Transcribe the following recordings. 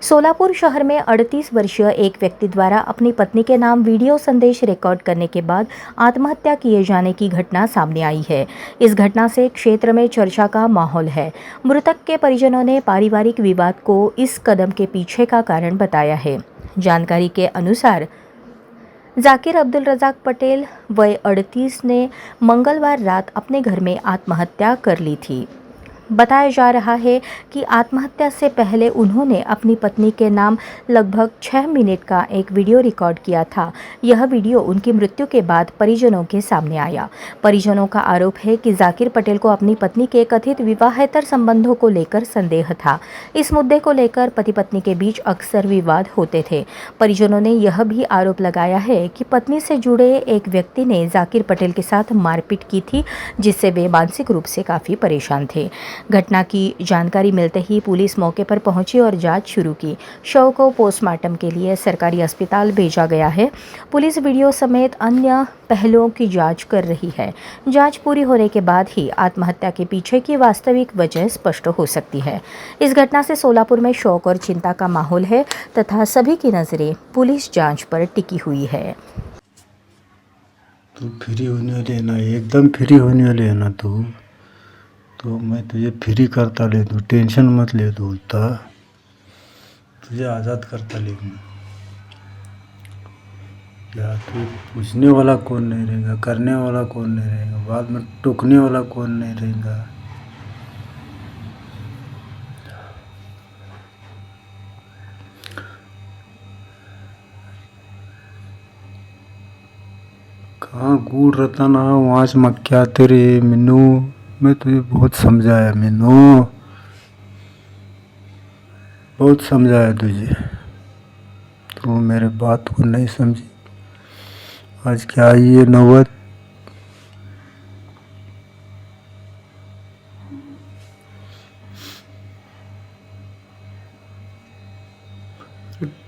सोलापुर शहर में 38 वर्षीय एक व्यक्ति द्वारा अपनी पत्नी के नाम वीडियो संदेश रिकॉर्ड करने के बाद आत्महत्या किए जाने की घटना सामने आई है। इस घटना से क्षेत्र में चर्चा का माहौल है। मृतक के परिजनों ने पारिवारिक विवाद को इस कदम के पीछे का कारण बताया है। जानकारी के अनुसार जाकिर अब्दुल रज़ाक पटेल वय 38 ने मंगलवार रात अपने घर में आत्महत्या कर ली थी। बताया जा रहा है कि आत्महत्या से पहले उन्होंने अपनी पत्नी के नाम लगभग 6 मिनट का एक वीडियो रिकॉर्ड किया था। यह वीडियो उनकी मृत्यु के बाद परिजनों के सामने आया। परिजनों का आरोप है कि जाकिर पटेल को अपनी पत्नी के कथित विवाहेतर संबंधों को लेकर संदेह था। इस मुद्दे को लेकर पति पत्नी के बीच अक्सर विवाद होते थे। परिजनों ने यह भी आरोप लगाया है कि पत्नी से जुड़े एक व्यक्ति ने जाकिर पटेल के साथ मारपीट की थी, जिससे वे मानसिक रूप से काफ़ी परेशान थे। घटना की जानकारी मिलते ही पुलिस मौके पर पहुंची और जांच शुरू की। शव को पोस्टमार्टम के लिए सरकारी अस्पताल भेजा गया है। पुलिस वीडियो समेत अन्य पहलुओं की जांच कर रही है। जांच पूरी होने के बाद ही आत्महत्या के पीछे की वास्तविक वजह स्पष्ट हो सकती है। इस घटना से सोलापुर में शोक और चिंता का माहौल है तथा सभी की नजरें पुलिस जांच पर टिकी हुई है। तू फ्री होने वाली है ना, एकदम फ्री होने वाली है ना तू, तो मैं तुझे फ्री करता ले दूँ, टेंशन मत ले तू उतना, तुझे आज़ाद करता ले दूँ। या तू पूछने वाला कौन नहीं रहेगा, करने वाला कौन नहीं रहेगा, बाद में टोकने वाला कौन नहीं रहेगा। कहाँ गुड़ रहता ना वहाँ से मक्या तेरे मिनू, मैं तुझे बहुत समझाया मिनू, बहुत समझाया तुझे, तू मेरे बात को नहीं समझी। आज क्या आई ये नौबत।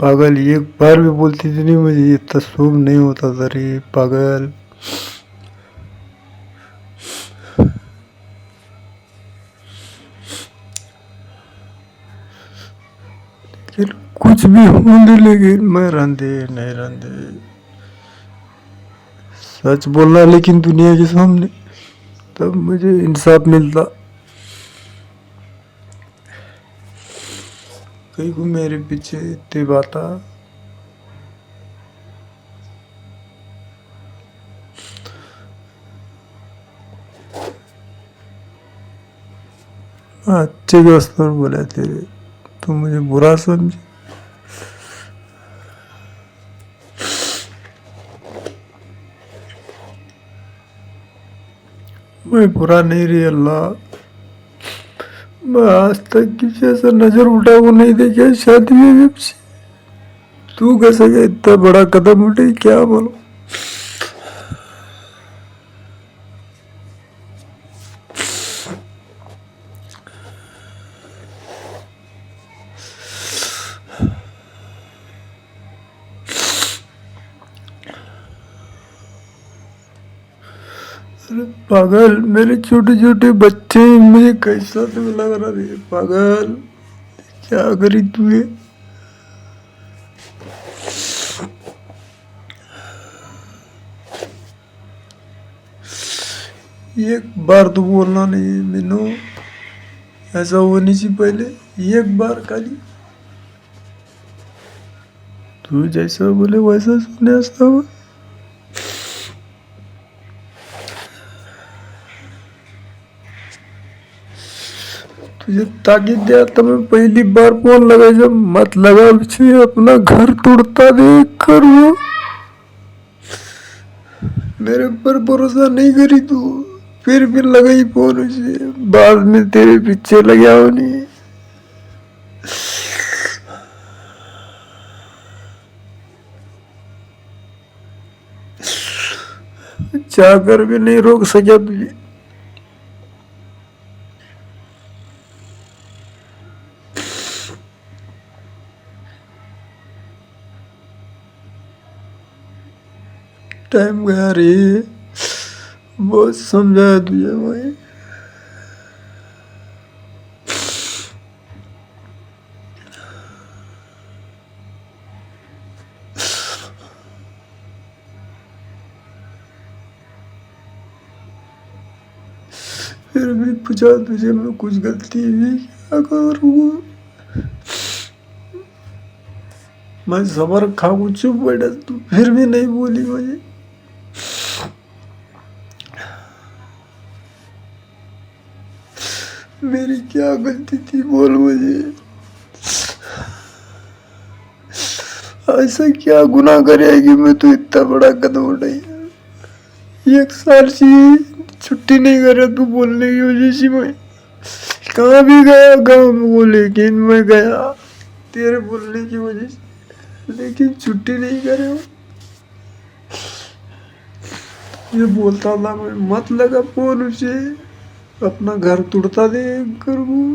पागल एक बार भी बोलती थी नहीं मुझे ये तस्वीर नहीं होता था रे पागल। लेकिन कुछ भी होने लगे मैं रंधे नहीं रंधे सच बोलना लेकिन दुनिया के सामने, तब मुझे इंसाफ मिलता। कहीं को मेरे पीछे इतनी बात अच्छे के वास्ते बोला तेरे, तो मुझे बुरा समझे। मैं बुरा नहीं रही अल्लाह, मैं आज तक किसी ऐसा नजर उठा वो नहीं देखा शादी में भी। तू कैसे गया इतना बड़ा कदम उठे क्या बोलो। अरे पागल मेरे छोटे छोटे बच्चे मुझे कैसा तो लग रहा है पागल, क्या करी तू एक बार तो बोलना नहीं मीनू, ऐसा होनी चाहिए पहले एक बार खाली, तू जैसा बोले वैसा सुने ऐसा। तुझे ताकि दिया तो मैं पहली बार फोन लगा जब मत लगा पीछे अपना घर तोड़ता देख कर वो मेरे पर भरोसा नहीं करी तू, फिर भी लगाई फोन उसे, बाद में तेरे पीछे लगा हो नहीं। चाहकर भी नहीं रोक सका तुझे। टाइम गया रे, बहुत समझाया तुझे मैं। फिर भी पूछा तुझे मैं कुछ गलती हुई क्या करूँ। मैं सबर खाऊं चुप बैठा, तू फिर भी नहीं बोली मुझे। मेरी क्या गलती थी बोल मुझे। ऐसा क्या गुनाह करेगी मैं तो इतना बड़ा कदम उठाई। 1 साल से छुट्टी नहीं कर रहा तू बोलने की वजह से। मैं कहाँ भी गया गाँव में वो, लेकिन मैं गया तेरे बोलने की वजह से, लेकिन छुट्टी नहीं करे। ये बोलता था मैं मत लगा फोन उसे, अपना घर तुड़ता दे करूँ।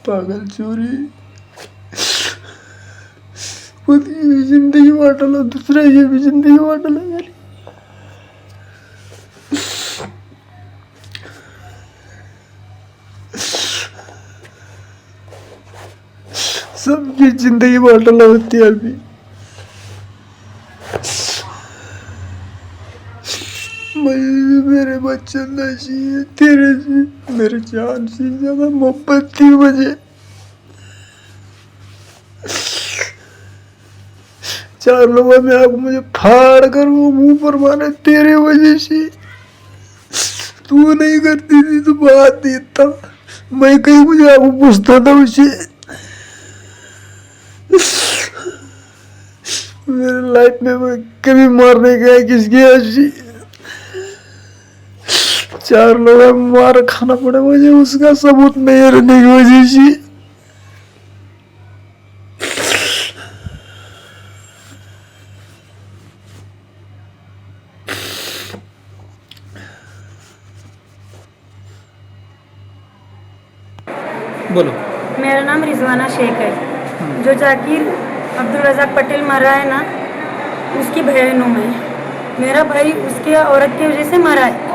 पागल चोरी खुद की भी जिंदगी बाटला, दूसरे की भी जिंदगी बाटला मेरी। सबकी जिंदगी बाटला होती है अभी। मेरे बच्चे चाहिए तेरे से, मेरे जान से ज्यादा मोहब्बत थी मुझे। 4 लोगों में आग मुझे फाड़ कर वो मुंह पर मारे तेरे वजह से। तू नहीं करती थी तो बात देता मैं, कहीं मुझे आपको पूछता था उसे। मेरे लाइफ में मैं कभी मारने गया किसकी हंसी। 4 लोग मार खाना पड़ा मुझे, उसका सबूत नहीं रहने की वजह से। बोलो। मेरा नाम रिजवाना शेख है। जो जाकिर अब्दुल रज़ाक पटेल मरा है ना, उसकी बहन हूँ मैं। मेरा भाई उसके औरत की वजह से मरा है।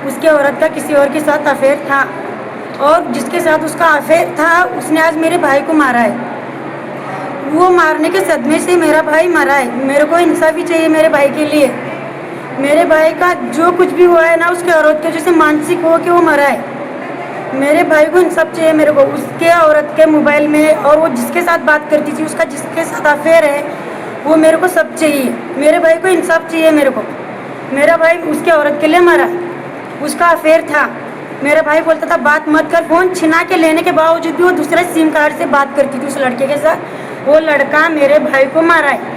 उसके औरत का किसी और के साथ अफेयर था, और जिसके साथ उसका अफेयर था उसने आज मेरे भाई को मारा है। वो मारने के सदमे से मेरा भाई मरा है। मेरे को इंसाफ़ी चाहिए मेरे भाई के लिए। मेरे भाई का जो कुछ भी हुआ है ना, उसके औरत की वजह से मानसिक हो के वो मरा है। मेरे भाई को इंसाफ चाहिए मेरे को। उसके औरत के मोबाइल में, और वो जिसके साथ बात करती थी, उसका जिसके साथ अफेयर है, वो मेरे को सब चाहिए। मेरे भाई को इंसाफ चाहिए मेरे को। मेरा भाई उसके औरत के लिए मरा, उसका अफेयर था। मेरा भाई बोलता था बात मत कर, फ़ोन छिना के लेने के बावजूद भी वो दूसरे सिम कार्ड से बात करती थी उस लड़के के साथ। वो लड़का मेरे भाई को मारा है।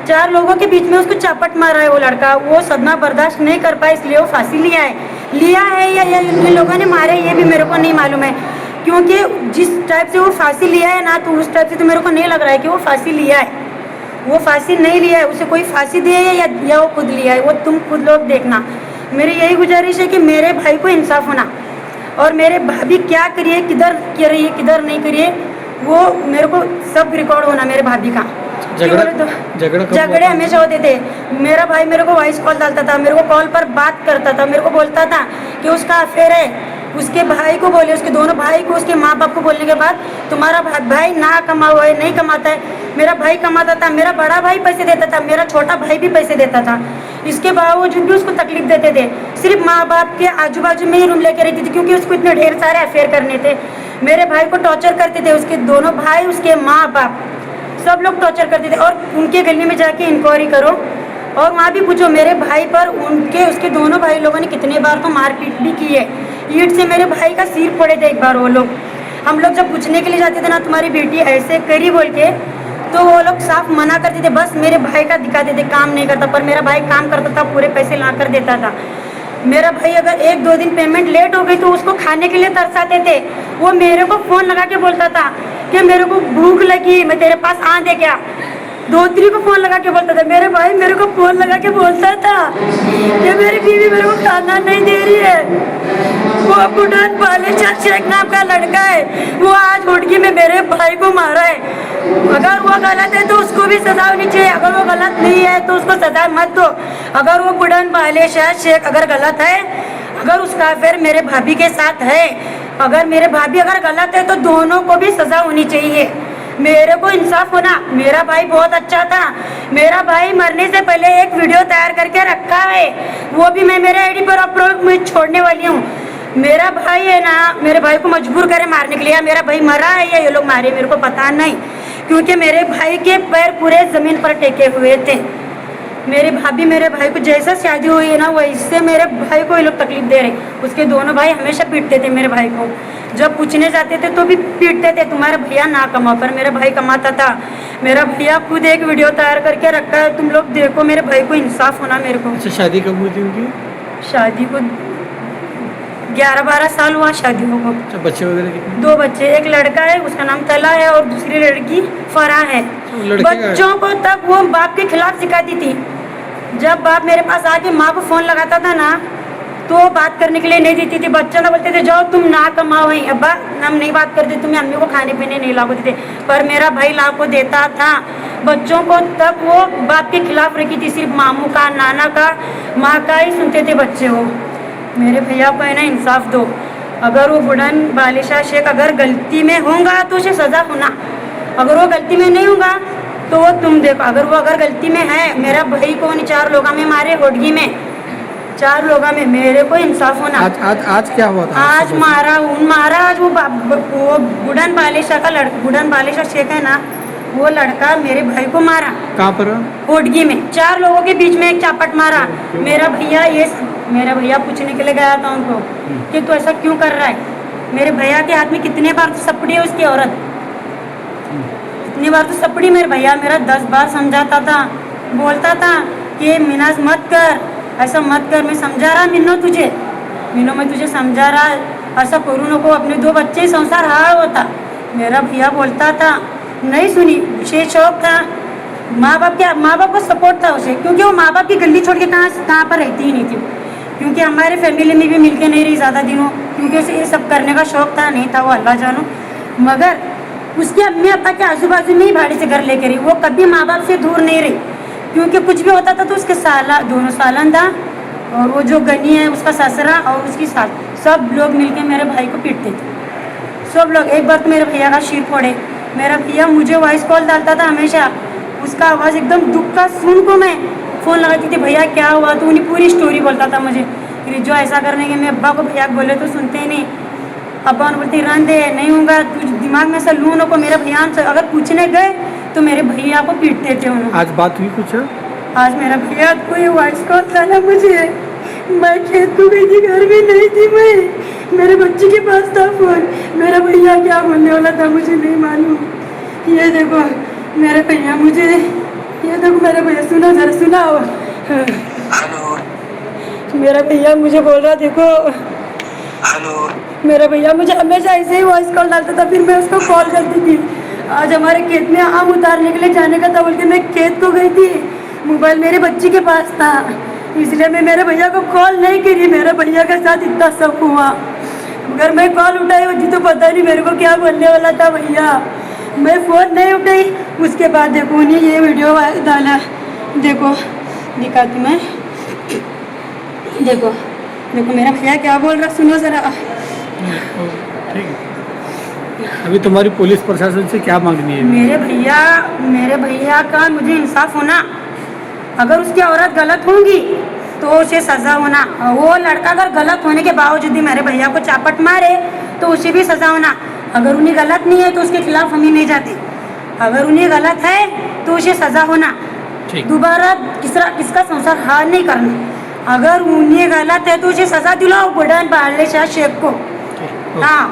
4 लोगों के बीच में उसको चापट मारा है वो लड़का। वो सदमा बर्दाश्त नहीं कर पाया, इसलिए वो फांसी लिया है या इन लोगों ने मारे, ये भी मेरे को नहीं मालूम है। क्योंकि जिस टाइप से वो फांसी लिया है ना, तो उस टाइप से तो मेरे को नहीं लग रहा है कि वो फांसी लिया है। वो फांसी नहीं लिया है, उसे कोई फांसी दी है या वो खुद लिया है, वो तुम खुद लोग देखना। मेरी यही गुजारिश है कि मेरे भाई को इंसाफ होना, और मेरे भाभी क्या करिए, किधर कर रही है, किधर नहीं करिए, वो मेरे को सब रिकॉर्ड होना मेरे भाभी का। झगड़े हमेशा होते थे। मेरा भाई मेरे को वॉइस कॉल डालता था, मेरे को कॉल पर बात करता था, मेरे को बोलता था कि उसका अफेयर है। उसके भाई को बोले, उसके दोनों भाई को, उसके माँ बाप को बोलने के बाद तुम्हारा भाई ना कमा हुआ है, नहीं कमाता है। मेरा भाई कमाता था, मेरा बड़ा भाई पैसे देता था, मेरा छोटा भाई भी पैसे देता था। इसके बावजूद भी उसको तकलीफ देते थे। सिर्फ माँ बाप के आजू बाजू में ही रूम लेके रहती थी, क्योंकि उसको इतने ढेर सारे अफेयर करने थे। मेरे भाई को टॉर्चर करते थे, उसके दोनों भाई, उसके माँ बाप, सब लोग टॉर्चर करते थे। और उनके गली में जाके इंक्वायरी करो और वहाँ भी पूछो मेरे भाई पर उसके दोनों भाई लोगों ने कितने बार तो मारपीट भी की है। ईंट से मेरे भाई का सिर फोड़े थे एक बार वो लोग। हम लोग जब पूछने के लिए जाते थे ना, तुम्हारी बेटी ऐसे करी बोल के, तो वो लोग साफ मना करते थे, बस मेरे भाई का दिखाते थे, काम नहीं करता। पर मेरा भाई काम करता था, पूरे पैसे ला कर देता था। मेरा भाई अगर 1-2 दिन पेमेंट लेट हो गई तो उसको खाने के लिए तरसाते थे। वो मेरे को फ़ोन लगा के बोलता था कि मेरे को भूख लगी, मैं तेरे पास आ दे क्या। धोत्री को फ़ोन लगा के बोलता था। मेरे भाई मेरे को फ़ोन लगा के बोलता था कि मेरी बीवी मेरे को खाना नहीं दे रही है। वो बुढ़न वाले शेख नाम का लड़का है, वो आज हुडकी में मेरे भाई को मारा है। अगर वो गलत है तो उसको भी सजा होनी चाहिए, अगर वो गलत नहीं है तो उसको सजा मत दो। अगर वो बुढ़न वाले शेख अगर गलत है, अगर उसका अफेयर मेरे भाभी के साथ है, अगर मेरे भाभी अगर गलत है तो दोनों को भी सजा होनी चाहिए। मेरे को इंसाफ होना। मेरा भाई बहुत अच्छा था। मेरा भाई मरने से पहले एक वीडियो तैयार करके रखा है, वो भी मैं मेरे आईडी पर अपलोड में छोड़ने वाली हूँ। मेरा भाई है ना, मेरे भाई को मजबूर करे मारने के लिए। मेरा भाई मरा है या ये लोग मारे मेरे को पता नहीं, क्योंकि मेरे भाई के पैर पूरे जमीन पर टेके हुए थे। मेरी भाभी मेरे भाई को जैसा शादी हुई है ना, वैसे मेरे भाई को ये लोग तकलीफ दे रहे। उसके दोनों भाई हमेशा पीटते थे मेरे भाई को, जब पूछने जाते थे तो भी पीटते थे, तुम्हारा भैया ना कमा, पर मेरा भाई कमाता था। मेरा भैया खुद एक वीडियो तैयार करके रखा है, तुम लोग देखो। मेरे भाई को इंसाफ होना मेरे को। अच्छा, शादी कब हुई थी उनकी? शादी को 11-12 साल हुआ शादी हो। अच्छा, बच्चे वगैरह कितने? 2 बच्चे, एक लड़का है उसका नाम तला है और दूसरी लड़की फरा है। लड़के का- बच्चों को तब वो बाप के खिलाफ सिखाती थी। जब बाप मेरे पास आके माँ को फोन लगाता था ना, तो बात करने के लिए नहीं देती थी। बच्चों ना बोलते थे जाओ तुम ना कमाओ, वहीं अब्बा हम नहीं बात करते, तुम्हें अम्मी को खाने पीने नहीं ला को देते। पर मेरा भाई ला को देता था बच्चों को। तब वो बाप के खिलाफ रखी थी, सिर्फ मामू का, नाना का, माँ का ही सुनते थे बच्चे। वो मेरे भैया को है ना इंसाफ दो। अगर वो बुढ़न बालिशा शेख अगर गलती में होगा तो उसे सज़ा होना, अगर वो गलती में नहीं होगा तो वो तुम देखो। अगर वो अगर गलती में है, मेरा भाई को 4 लोगा में मारे, होडगी में 4 लोगा में, मेरे को इंसाफ होना। आज क्या हुआ था? आज मारा आज वो बुढ़न बालिशा का लड़का, बुढ़न बालिशा शेख है ना, वो लड़का मेरे भाई को मारा। कहाँ पर? होडगी में 4 लोगों के बीच में एक चापट मारा। मेरा भैया पूछने के लिए गया था उनको कि तू ऐसा क्यों कर रहा है। मेरे भैया के हाथ में कितने बार तो सपड़ी है उसकी औरत, कितनी बार तो सपड़ी। मेरे भैया मेरा 10 बार समझाता था, बोलता था कि मिनाज मत कर, ऐसा मत कर। मैं समझा रहा मीनो मैं तुझे समझा रहा, ऐसा करूँ नको, अपने 2 बच्चे संसार हार होता। मेरा भैया बोलता था, नहीं सुनी। उसे शौक था, माँ बाप का सपोर्ट था उसे, क्योंकि वो माँ बाप की गली छोड़ के कहाँ पर रहती ही नहीं थी। क्योंकि हमारे फैमिली में भी मिलके नहीं रही ज़्यादा दिनों, क्योंकि उसे ये सब करने का शौक था, नहीं था वो अल्लाह जानो। मगर उसके अम्मी अब्बा के आजू बाजू में ही भाड़े से घर लेके रही, वो कभी माँ बाप से दूर नहीं रही। क्योंकि कुछ भी होता था तो उसके दोनों सालन था, और वो जो गनी है उसका ससुरा और उसकी सास, सब लोग मिलके मेरे भाई को पीटते थे। सब लोग। एक बार तो मेरे भैया का सिर फोड़े। मेरा भैया मुझे वॉइस कॉल डालता था हमेशा, उसका आवाज़ एकदम दुख का सुन को मैं फ़ोन लगाती थी, भैया क्या हुआ, तो उन्हें पूरी स्टोरी बोलता था मुझे। फिर जो ऐसा करने के मैं अब्बा को भैया बोले तो सुनते ही नहीं। अब्बा बोलती रन दे, नहीं होगा, तुझ दिमाग में से लून को। मेरे भैया से अगर पूछने गए तो मेरे भैया को पीटते थे उन्होंने। आज बात हुई कुछ? आज मेरा भैया कोई वॉइस कॉल डाला मुझे, मैं खेत को गई थी, घर में नहीं थी मैं, मेरे बच्चे के पास था फ़ोन। मेरा भैया क्या बोलने वाला था मुझे नहीं मालूम। ये देखो मेरे भैया मुझे, ये देखो मेरे भैया, सुनो जरा, सुनाओ। हेलो मेरा भैया मुझे बोल रहा, देखो हेलो। मेरा भैया मुझे हमेशा ऐसे ही वॉइस कॉल डालता था, फिर मैं उसको कॉल करती थी। आज हमारे खेत में आम उतारने के लिए जाने का था, बोल के मैं खेत को गई थी, मोबाइल मेरे बच्ची के पास था, इसलिए मैं मेरे भैया को कॉल नहीं करी। मेरे भैया के साथ इतना सब हुआ, अगर मैं कॉल उठाई होती तो पता नहीं मेरे को क्या बोलने वाला था भैया। मैं फ़ोन नहीं उठाई। उसके बाद देखो उन्हें ये वीडियो डाला, देखो दिखाती मैं, देखो देखो मेरा भैया क्या बोल रहा, सुनो ज़रा। ठीक है, अभी तुम्हारी पुलिस प्रशासन से क्या मांगनी है? मेरे भैया का मुझे इंसाफ होना। अगर उसकी औरत गलत होंगी तो उसे सज़ा होना। वो लड़का अगर गलत होने के बावजूद भी मेरे भैया को चापट मारे तो उसे भी सज़ा होना। अगर उन्हें गलत नहीं है तो उसके खिलाफ हम ही नहीं जाते। अगर उन्हें गलत है तो उसे सज़ा होना। दोबारा किसका संसार हार नहीं करना। अगर उन्हें गलत है तो उसे सज़ा दिलाओ, बुढ़न बालिशा शेख को। हाँ।